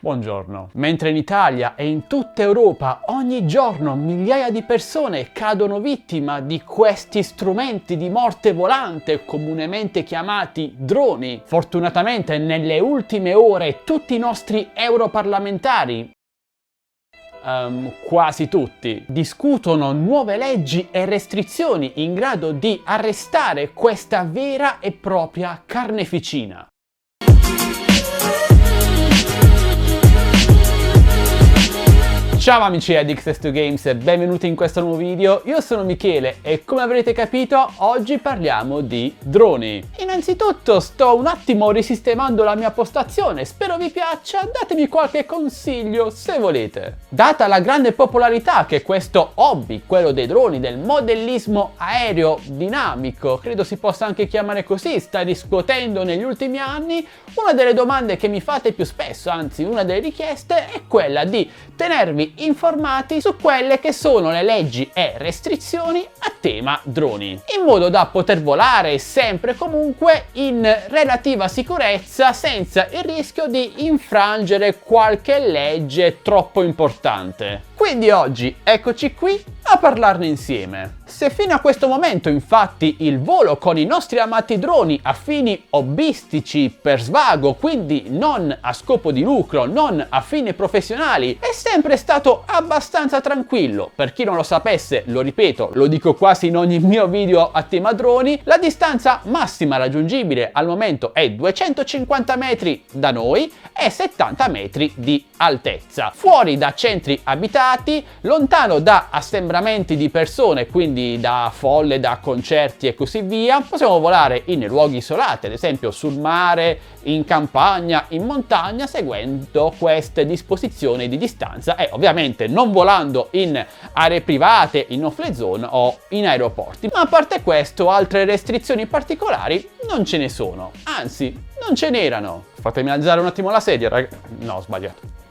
Buongiorno. Mentre in Italia e in tutta Europa ogni giorno migliaia di persone cadono vittima di questi strumenti di morte volante comunemente chiamati droni, fortunatamente nelle ultime ore tutti i nostri europarlamentari, quasi tutti, discutono nuove leggi e restrizioni in grado di arrestare questa vera e propria carneficina. Ciao amici di X2Games e benvenuti in questo nuovo video. Io sono Michele e come avrete capito oggi parliamo di droni. Innanzitutto sto un attimo risistemando la mia postazione, spero vi piaccia, datemi qualche consiglio se volete. Data la grande popolarità che questo hobby, quello dei droni, del modellismo aereo dinamico, credo si possa anche chiamare così, sta riscuotendo negli ultimi anni, una delle domande che mi fate più spesso, anzi una delle richieste, è quella di tenervi informati su quelle che sono le leggi e restrizioni a tema droni, in modo da poter volare sempre e comunque in relativa sicurezza senza il rischio di infrangere qualche legge troppo importante. Quindi oggi eccoci qui a parlarne insieme. Se fino a questo momento infatti il volo con i nostri amati droni a fini hobbistici per svago, quindi non a scopo di lucro, non a fini professionali, è sempre stato abbastanza tranquillo. Per chi non lo sapesse, lo ripeto, lo dico quasi in ogni mio video a tema droni, la distanza massima raggiungibile al momento è 250 metri da noi e 70 metri di altezza, fuori da centri abitati, lontano da assembramenti di persone, quindi da folle, da concerti e così via. Possiamo volare in luoghi isolati, ad esempio sul mare, in campagna, in montagna, seguendo queste disposizioni di distanza e ovviamente non volando in aree private, in off-fly zone o in aeroporti. Ma a parte questo, altre restrizioni particolari non ce ne sono, anzi non ce n'erano. Fatemi alzare un attimo la sedia, no, ho sbagliato.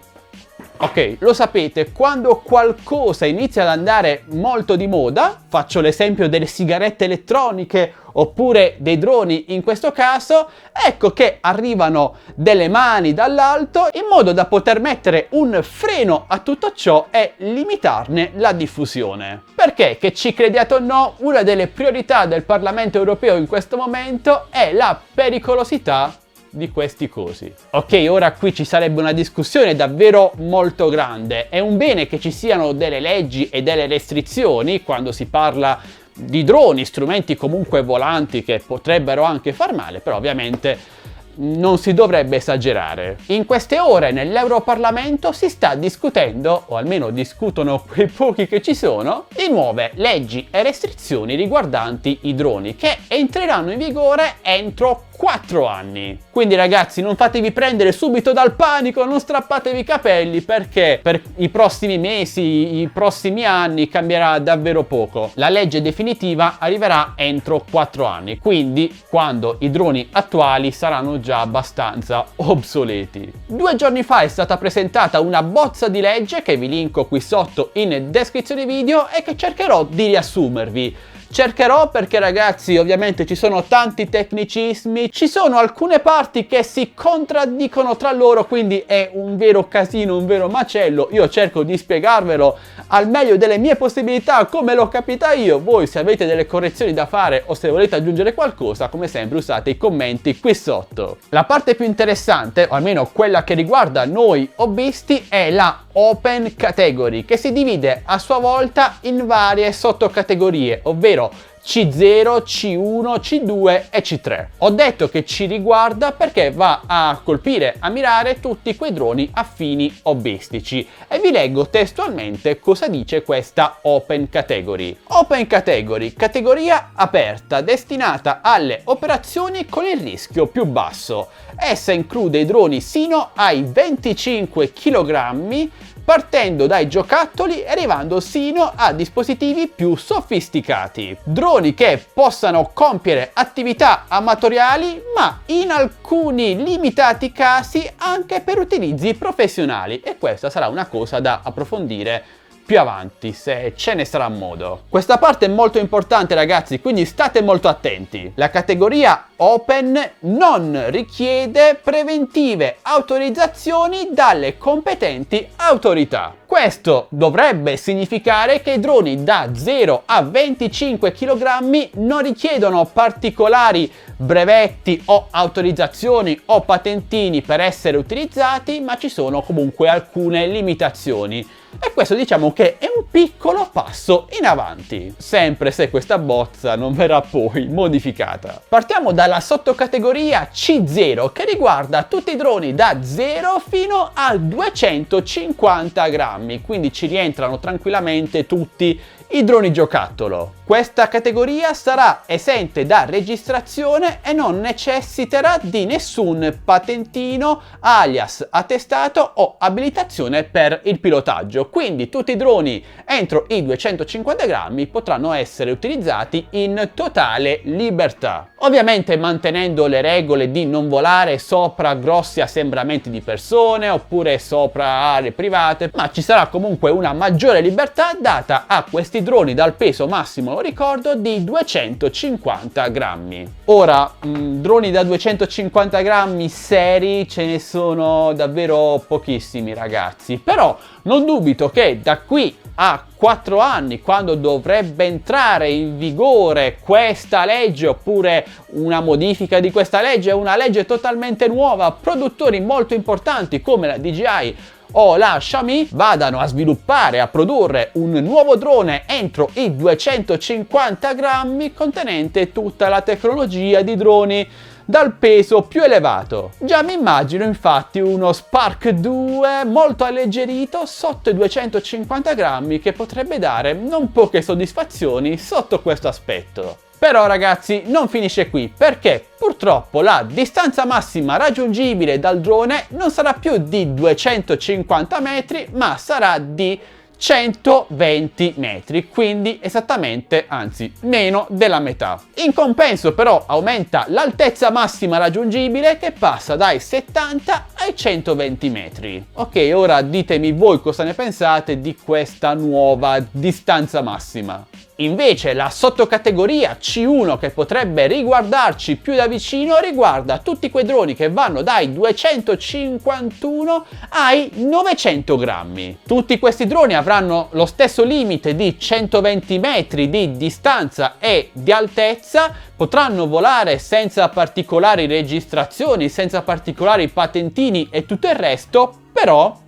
Ok, lo sapete, quando qualcosa inizia ad andare molto di moda, faccio l'esempio delle sigarette elettroniche oppure dei droni in questo caso, ecco che arrivano delle mani dall'alto in modo da poter mettere un freno a tutto ciò e limitarne la diffusione. Perché, che ci crediate o no, una delle priorità del Parlamento europeo in questo momento è la pericolosità di questi cosi. Ok, ora qui ci sarebbe una discussione davvero molto grande. È un bene che ci siano delle leggi e delle restrizioni quando si parla di droni, strumenti comunque volanti che potrebbero anche far male, però ovviamente non si dovrebbe esagerare. In queste ore nell'Europarlamento si sta discutendo, o almeno discutono quei pochi che ci sono, di nuove leggi e restrizioni riguardanti i droni che entreranno in vigore entro 4 anni. Quindi ragazzi, non fatevi prendere subito dal panico, non strappatevi i capelli, perché per i prossimi mesi, i prossimi anni cambierà davvero poco. La legge definitiva arriverà entro 4 anni, quindi quando i droni attuali saranno già abbastanza obsoleti. 2 giorni fa è stata presentata una bozza di legge che vi linko qui sotto in descrizione video e che cercherò di riassumervi. Cercherò perché ragazzi ovviamente ci sono tanti tecnicismi, ci sono alcune parti che si contraddicono tra loro, quindi è un vero casino, un vero macello. Io cerco di spiegarvelo al meglio delle mie possibilità, come l'ho capita io. Voi se avete delle correzioni da fare o se volete aggiungere qualcosa, come sempre usate i commenti qui sotto. La parte più interessante, o almeno quella che riguarda noi hobbisti, è la Open Category, che si divide a sua volta in varie sottocategorie, ovvero C0, C1, C2 e C3. Ho detto che ci riguarda perché va a colpire, a mirare tutti quei droni a fini hobbistici e vi leggo testualmente cosa dice questa Open Category. Open Category, categoria aperta destinata alle operazioni con il rischio più basso. Essa include i droni sino ai 25 kg, partendo dai giocattoli e arrivando sino a dispositivi più sofisticati. Droni che possano compiere attività amatoriali, ma in alcuni limitati casi anche per utilizzi professionali, e questa sarà una cosa da approfondire più avanti, se ce ne sarà modo. Questa parte è molto importante ragazzi, quindi state molto attenti. La categoria Open non richiede preventive autorizzazioni dalle competenti autorità. Questo dovrebbe significare che i droni da 0 a 25 kg non richiedono particolari brevetti o autorizzazioni o patentini per essere utilizzati, ma ci sono comunque alcune limitazioni. E questo diciamo che è un piccolo passo in avanti, sempre se questa bozza non verrà poi modificata. Partiamo dalla sottocategoria C0 che riguarda tutti i droni da 0 fino a 250 grammi, quindi ci rientrano tranquillamente tutti i droni giocattolo. Questa categoria sarà esente da registrazione e non necessiterà di nessun patentino, alias attestato o abilitazione per il pilotaggio. Quindi tutti i droni entro i 250 grammi potranno essere utilizzati in totale libertà. Ovviamente mantenendo le regole di non volare sopra grossi assembramenti di persone oppure sopra aree private, ma ci sarà comunque una maggiore libertà data a questi droni dal peso massimo, lo ricordo, di 250 grammi. Ora, droni da 250 grammi seri ce ne sono davvero pochissimi, ragazzi, però non dubito che da qui a 4 anni, quando dovrebbe entrare in vigore questa legge oppure una modifica di questa legge, una legge totalmente nuova, produttori molto importanti come la DJI o la Xiaomi vadano a sviluppare, a produrre un nuovo drone entro i 250 grammi contenente tutta la tecnologia di droni dal peso più elevato. Già mi immagino infatti uno Spark 2 molto alleggerito sotto i 250 grammi che potrebbe dare non poche soddisfazioni sotto questo aspetto. Però ragazzi non finisce qui, perché purtroppo la distanza massima raggiungibile dal drone non sarà più di 250 metri ma sarà di 120 metri, quindi esattamente, anzi meno della metà. In compenso però aumenta l'altezza massima raggiungibile che passa dai 70 ai 120 metri. Ok, ora ditemi voi cosa ne pensate di questa nuova distanza massima. Invece la sottocategoria C1 che potrebbe riguardarci più da vicino riguarda tutti quei droni che vanno dai 251 ai 900 grammi. Tutti questi droni avranno lo stesso limite di 120 metri di distanza e di altezza, potranno volare senza particolari registrazioni, senza particolari patentini e tutto il resto, però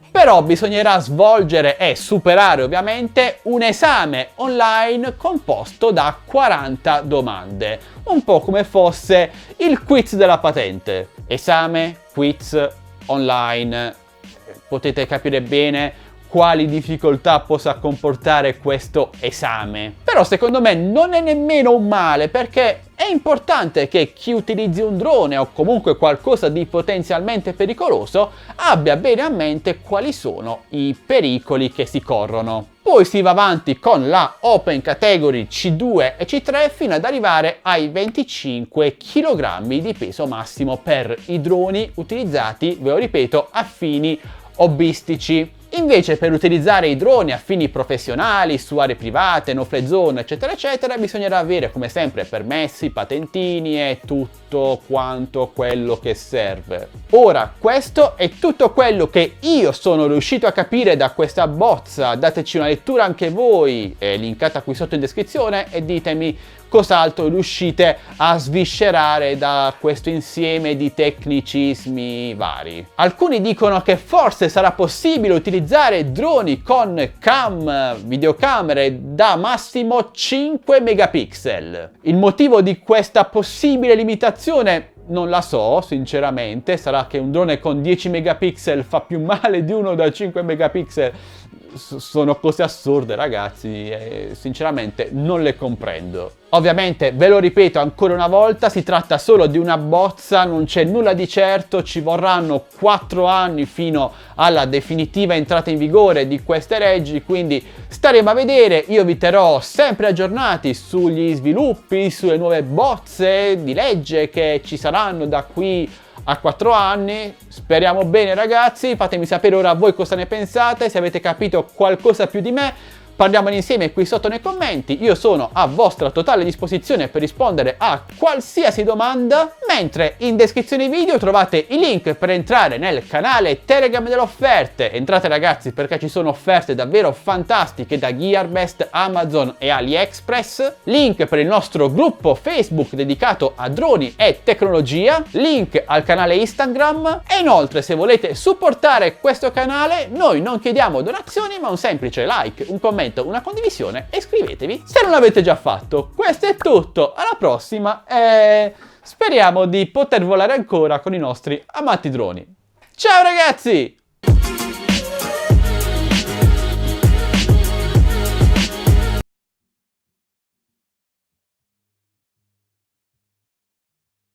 bisognerà svolgere e superare ovviamente un esame online composto da 40 domande, un po' come fosse il quiz della patente. Esame, quiz online, potete capire bene quali difficoltà possa comportare questo esame. Però secondo me non è nemmeno un male, perché è importante che chi utilizzi un drone o comunque qualcosa di potenzialmente pericoloso abbia bene a mente quali sono i pericoli che si corrono. Poi si va avanti con la Open Category C2 e C3 fino ad arrivare ai 25 kg di peso massimo per i droni utilizzati, ve lo ripeto, a fini hobbistici. Invece per utilizzare i droni a fini professionali, su aree private, no fly zone, eccetera eccetera, bisognerà avere come sempre permessi, patentini e tutto quanto quello che serve. Ora, questo è tutto quello che io sono riuscito a capire da questa bozza. Dateci una lettura anche voi, linkata qui sotto in descrizione, e ditemi cos'altro riuscite a sviscerare da questo insieme di tecnicismi vari. Alcuni dicono che forse sarà possibile utilizzare droni con videocamere da massimo 5 megapixel. Il motivo di questa possibile limitazione non la so, sinceramente. Sarà che un drone con 10 megapixel fa più male di uno da 5 megapixel? Sono cose assurde, ragazzi, e sinceramente non le comprendo. Ovviamente, ve lo ripeto ancora una volta, si tratta solo di una bozza, non c'è nulla di certo, ci vorranno 4 anni fino alla definitiva entrata in vigore di queste leggi, quindi staremo a vedere. Io vi terrò sempre aggiornati sugli sviluppi, sulle nuove bozze di legge che ci saranno da qui a 4 anni. Speriamo bene, ragazzi. Fatemi sapere ora voi cosa ne pensate, se avete capito qualcosa più di me. Parliamone insieme qui sotto nei commenti, io sono a vostra totale disposizione per rispondere a qualsiasi domanda, mentre in descrizione video trovate i link per entrare nel canale Telegram delle offerte. Entrate ragazzi, perché ci sono offerte davvero fantastiche da Gearbest, Amazon e AliExpress, link per il nostro gruppo Facebook dedicato a droni e tecnologia, link al canale Instagram e inoltre se volete supportare questo canale noi non chiediamo donazioni ma un semplice like, un commento, una condivisione e iscrivetevi se non l'avete già fatto. Questo è tutto, alla prossima e speriamo di poter volare ancora con i nostri amati droni. Ciao ragazzi!